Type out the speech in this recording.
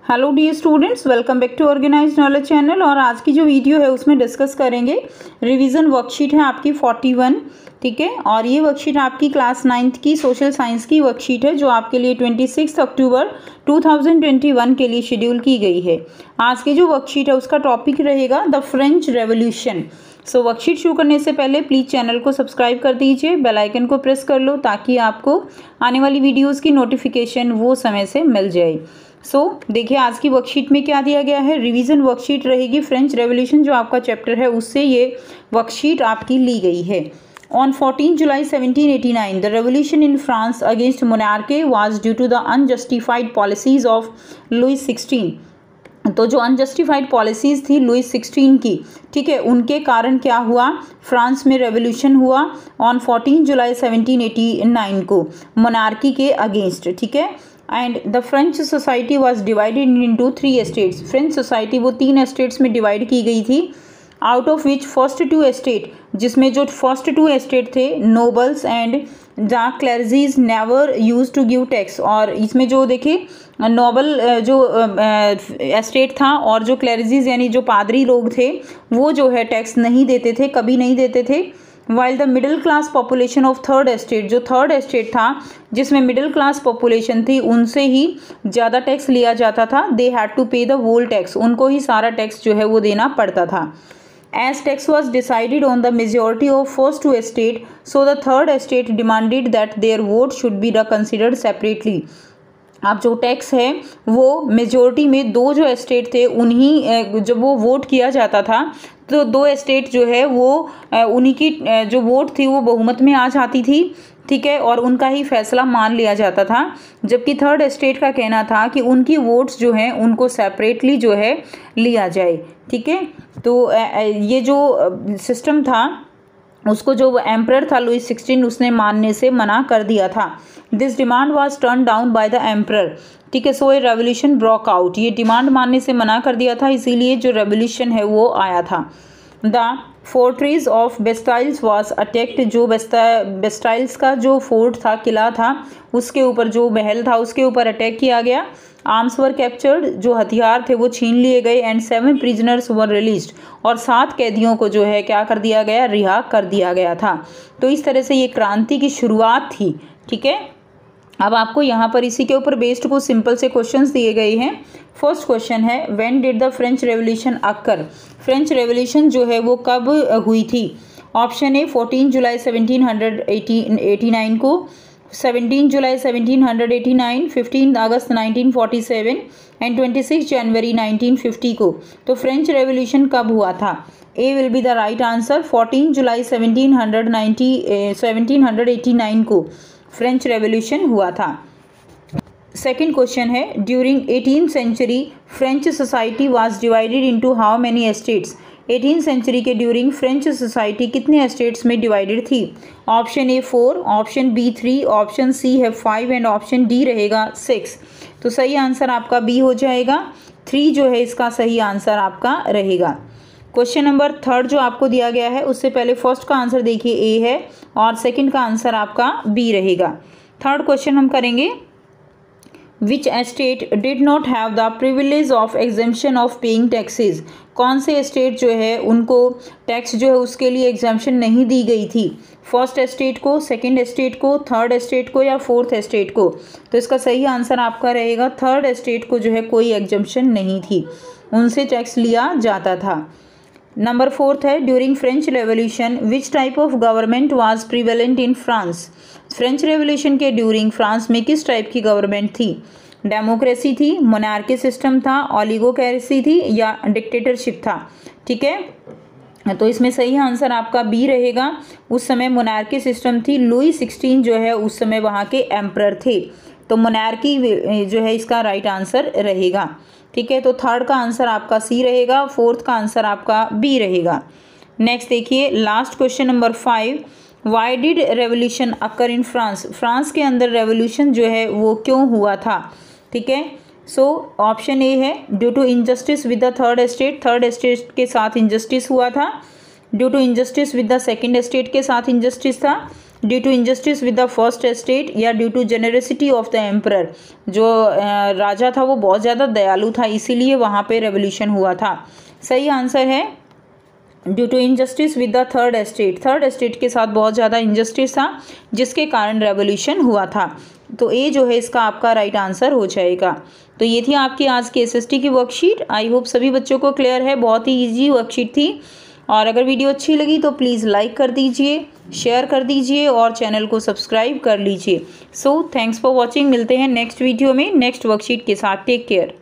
Hello dear students, welcome back to organised knowledge channel. और आज की जो वीडियो है उसमें डिस्कस करेंगे रिवीजन वर्कशीट है आपकी 41, ठीक है। और ये वर्कशीट आपकी क्लास 9th की सोशल साइंस की वर्कशीट है जो आपके लिए 26 अक्टूबर 2021 के लिए शेड्यूल की गई है। आज की जो वर्कशीट है उसका टॉपिक रहेगा the French revolution. So worksheet शुरू करने से पहले प्लीज़ चैनल को सब्सक्राइब कर दीजिए, बेल आइकन को प्रेस कर लो ताकि आपको आने वाली वीडियोज़ की नोटिफिकेशन वो समय से मिल जाए। देखिए आज की वर्कशीट में क्या दिया गया है। रिवीजन वर्कशीट रहेगी फ्रेंच रेवोल्यूशन, जो आपका चैप्टर है उससे ये वर्कशीट आपकी ली गई है। On 14 July 1789 the revolution in France against monarchy was due to the unjustified policies of Louis 16। तो जो अनजस्टिफाइड पॉलिसीज थी लुइस 16 की, ठीक है, उनके कारण क्या हुआ, फ्रांस में रेवोल्यूशन हुआ ऑन 14 जुलाई 1789 को मोनार्की के अगेंस्ट, ठीक है। And the French society was divided into 3 states. French society वो 3 स्टेट्स में डिवाइड की गई थी। Out of which first 2 state, जिसमें जो फर्स्ट 2 स्टेट थे nobles and the clergies never use to give tax. और इसमें जो देखिए नोबल जो स्टेट था और जो क्लर्जीज यानी जो पादरी लोग थे वो जो है टैक्स नहीं देते थे, कभी नहीं देते थे। While the middle class population of third state, जो थर्ड स्टेट था जिसमें मिडिल क्लास पॉपुलेशन थी उनसे ही ज़्यादा टैक्स लिया जाता था। दे हैड टू पे द होल टैक्स, उनको ही सारा टैक्स जो है वो देना पड़ता था। As tax was decided on the majority of first 2 state, so the third state demanded that their vote should be considered separately. अब जो टैक्स है वो मेजोरिटी में 2 जो स्टेट थे उन्हीं जब वो वोट किया जाता था तो 2 स्टेट जो है वो उन्हीं की जो वोट थी वो बहुमत में आ जाती थी, ठीक है, और उनका ही फैसला मान लिया जाता था। जबकि थर्ड स्टेट का कहना था कि उनकी वोट्स जो हैं उनको सेपरेटली जो है लिया जाए, ठीक है। तो ये जो सिस्टम था उसको जो एम्परर था लुइस 16 उसने मानने से मना कर दिया था। This demand was turn down by the emperor, ठीक है। सो ए रेवोल्यूशन ब्रोक आउट, ये डिमांड मानने से मना कर दिया था, इसीलिए जो रेवोल्यूशन है वो आया था। The fortress of Bastilles was attacked, जो बेस्टाइल्स का जो फोर्ट था, किला था, उसके ऊपर जो महल था उसके ऊपर अटैक किया गया। आर्म्स वर कैप्चर्ड, जो हथियार थे वो छीन लिए गए। एंड 7 प्रिजनर्स वर रिलीज्ड, और 7 कैदियों को जो है क्या कर दिया गया, रिहा कर दिया गया था। तो इस तरह से ये क्रांति की शुरुआत थी, ठीक है। अब आपको यहाँ पर इसी के ऊपर बेस्ड कुछ सिंपल से क्वेश्चंस दिए गए हैं। फर्स्ट क्वेश्चन है when did the French revolution occur. French revolution जो है वो कब हुई थी। ऑप्शन ए 14 जुलाई 1789 को, 17 जुलाई 1789, 15 अगस्त 1947 एंड 26 जनवरी 1950 को। तो फ्रेंच रेवोल्यूशन कब हुआ था। A will be the right answer, 14 जुलाई 1789 को फ्रेंच रेवोल्यूशन हुआ था। सेकेंड क्वेश्चन है during 18th century French society was divided into how many states. 18th century के ड्यूरिंग फ्रेंच सोसाइटी कितने स्टेट्स में डिवाइडेड थी। Option A 4, option B 3, option C है 5 and option D रहेगा 6। तो सही आंसर आपका बी हो जाएगा, 3 जो है इसका सही आंसर आपका रहेगा। क्वेश्चन नंबर 3 जो आपको दिया गया है उससे पहले फर्स्ट का आंसर देखिए ए है और सेकंड का आंसर आपका बी रहेगा। थर्ड क्वेश्चन हम करेंगे which state did not have the privilege of exemption of paying taxes. कौन से स्टेट जो है उनको टैक्स जो है उसके लिए एग्जेम्पशन नहीं दी गई थी। फर्स्ट स्टेट को, सेकंड स्टेट को, थर्ड स्टेट को या फोर्थ स्टेट को। तो इसका सही आंसर आपका रहेगा थर्ड स्टेट को जो है कोई एग्जेम्पशन नहीं थी, उनसे टैक्स लिया जाता था। नंबर 4 है during French revolution which type of government was prevalent in France. French revolution के ड्यूरिंग फ्रांस में किस टाइप की गवर्नमेंट थी। डेमोक्रेसी थी, मोनार्की सिस्टम था, ओलिगोक्रेसी थी या डिक्टेटरशिप था, ठीक है। तो इसमें सही आंसर आपका बी रहेगा। उस समय मोनार्की सिस्टम थी, लुइस 16 जो है उस समय वहाँ के एम्परर थे, तो मोनार्की जो है इसका राइट आंसर रहेगा, ठीक है। तो थर्ड का आंसर आपका सी रहेगा, फोर्थ का आंसर आपका बी रहेगा। नेक्स्ट देखिए last question number 5, why did revolution occur in France. France के अंदर रेवोल्यूशन जो है वो क्यों हुआ था, ठीक है। सो ऑप्शन ए है due to injustice with the third state, third state के साथ इनजस्टिस हुआ था। Due to injustice with the second state के साथ इनजस्टिस था, due to injustice with the first estate या due to generosity of the emperor, जो राजा था वो बहुत ज़्यादा दयालु था इसीलिए वहाँ पे रेवोल्यूशन हुआ था। सही आंसर है due to injustice with the third estate, third estate के साथ बहुत ज़्यादा इंजस्टिस था जिसके कारण रेवोल्यूशन हुआ था। तो ए जो है इसका आपका राइट आंसर हो जाएगा। तो ये थी आपकी आज की एसएसटी की वर्कशीट। आई होप सभी बच्चों को क्लियर है, बहुत ही इजी वर्कशीट थी। और अगर वीडियो अच्छी लगी तो प्लीज़ लाइक कर दीजिए, शेयर कर दीजिए और चैनल को सब्सक्राइब कर लीजिए। So thanks for watching. मिलते हैं नेक्स्ट वीडियो में नेक्स्ट वर्कशीट के साथ। Take care.